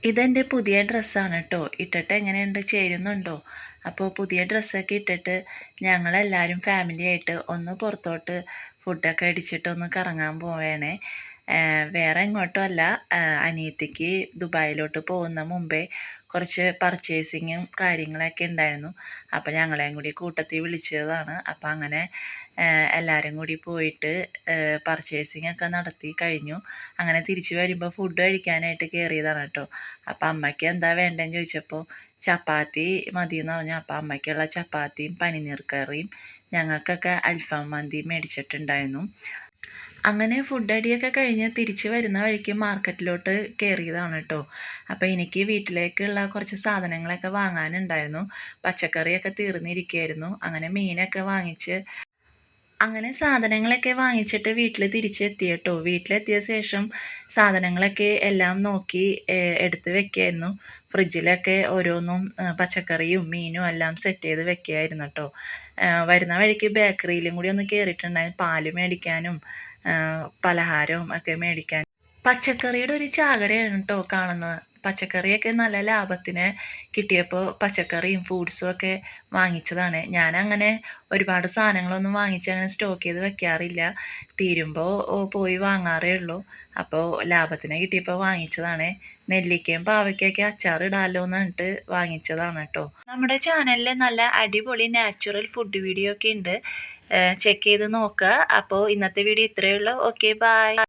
ഇതെൻ്റെ പുതിയ ഡ്രസ്സാണ് കേട്ടോ. ഇട്ടിട്ട് എങ്ങനെയുണ്ട്, ചേരുന്നുണ്ടോ? അപ്പോൾ പുതിയ ഡ്രസ്സൊക്കെ ഇട്ടിട്ട് ഞങ്ങളെല്ലാവരും ഫാമിലിയായിട്ട് ഒന്ന് പുറത്തോട്ട് ഫുഡൊക്കെ അടിച്ചിട്ട് ഒന്ന് കറങ്ങാൻ പോവേണേ. വേറെ എങ്ങോട്ടും അല്ല, അനിയത്തിക്ക് ദുബായിലോട്ട് പോകുന്ന മുമ്പേ കുറച്ച് പർച്ചേസിങ്ങും കാര്യങ്ങളൊക്കെ ഉണ്ടായിരുന്നു. അപ്പോൾ ഞങ്ങളെയും കൂടി കൂട്ടത്തിൽ വിളിച്ചതാണ്. അപ്പോൾ അങ്ങനെ എല്ലാവരും കൂടി പോയിട്ട് പർച്ചേസിങ് ഒക്കെ നടത്തി കഴിഞ്ഞു. അങ്ങനെ തിരിച്ച് വരുമ്പോൾ ഫുഡ് കഴിക്കാനായിട്ട് കയറിയതാണ് കേട്ടോ. അപ്പം അമ്മയ്ക്ക് എന്താ വേണ്ടതെന്ന് ചോദിച്ചപ്പോൾ ചപ്പാത്തി മതിയെന്ന് പറഞ്ഞു. അപ്പം അമ്മയ്ക്കുള്ള ചപ്പാത്തിയും പനിനീർ കറിയും ഞങ്ങൾക്കൊക്കെ അൽഫാം മന്തി മേടിച്ചിട്ടുണ്ടായിരുന്നു. അങ്ങനെ ഫുഡ് അടിയൊക്കെ കഴിഞ്ഞ് തിരിച്ച് വരുന്ന വഴിക്ക് മാർക്കറ്റിലോട്ട് കയറിയതാണ് കേട്ടോ. അപ്പോൾ എനിക്ക് വീട്ടിലേക്കുള്ള കുറച്ച് സാധനങ്ങളൊക്കെ വാങ്ങാനുണ്ടായിരുന്നു. പച്ചക്കറിയൊക്കെ തീർന്നിരിക്കുകയായിരുന്നു. അങ്ങനെ മീനൊക്കെ വാങ്ങിച്ച് അങ്ങനെ സാധനങ്ങളൊക്കെ വാങ്ങിച്ചിട്ട് വീട്ടിൽ തിരിച്ചെത്തി കേട്ടോ. വീട്ടിലെത്തിയ ശേഷം സാധനങ്ങളൊക്കെ എല്ലാം നോക്കി എടുത്ത് വെക്കുകയായിരുന്നു. ഫ്രിഡ്ജിലൊക്കെ ഓരോന്നും പച്ചക്കറിയും മീനും എല്ലാം സെറ്റ് ചെയ്ത് വെക്കുകയായിരുന്നു കേട്ടോ. വരുന്ന വഴിക്ക് ബേക്കറിയിലും കൂടി ഒന്ന് കയറിയിട്ടുണ്ടായിരുന്നു. പാല് മേടിക്കാനും പലഹാരവും ഒക്കെ മേടിക്കാനും. പച്ചക്കറിയുടെ ഒരു ചാകരയാണ് കേട്ടോ കാണുന്നത്. പച്ചക്കറിയൊക്കെ നല്ല ലാഭത്തിന് കിട്ടിയപ്പോൾ പച്ചക്കറിയും ഫ്രൂട്ട്സും ഒക്കെ വാങ്ങിച്ചതാണ്. ഞാനങ്ങനെ ഒരുപാട് സാധനങ്ങളൊന്നും വാങ്ങിച്ച് അങ്ങനെ സ്റ്റോക്ക് ചെയ്ത് വെക്കാറില്ല. തീരുമ്പോൾ പോയി വാങ്ങാറേ ഉള്ളൂ. അപ്പോൾ ലാഭത്തിന് കിട്ടിയപ്പോൾ വാങ്ങിച്ചതാണ്. നെല്ലിക്കയും പാവയ്ക്കൊക്കെ അച്ചാറിടാമല്ലോ എന്ന് പറഞ്ഞിട്ട് വാങ്ങിച്ചതാണ് കേട്ടോ. നമ്മുടെ ചാനലിൽ നല്ല അടിപൊളി നാച്ചുറൽ ഫുഡ് വീഡിയോ ഒക്കെ ഉണ്ട്. ചെക്ക് ചെയ്ത് നോക്കുക. അപ്പോൾ ഇന്നത്തെ വീഡിയോ ഇത്രയേ ഉള്ളൂ. Okay, by.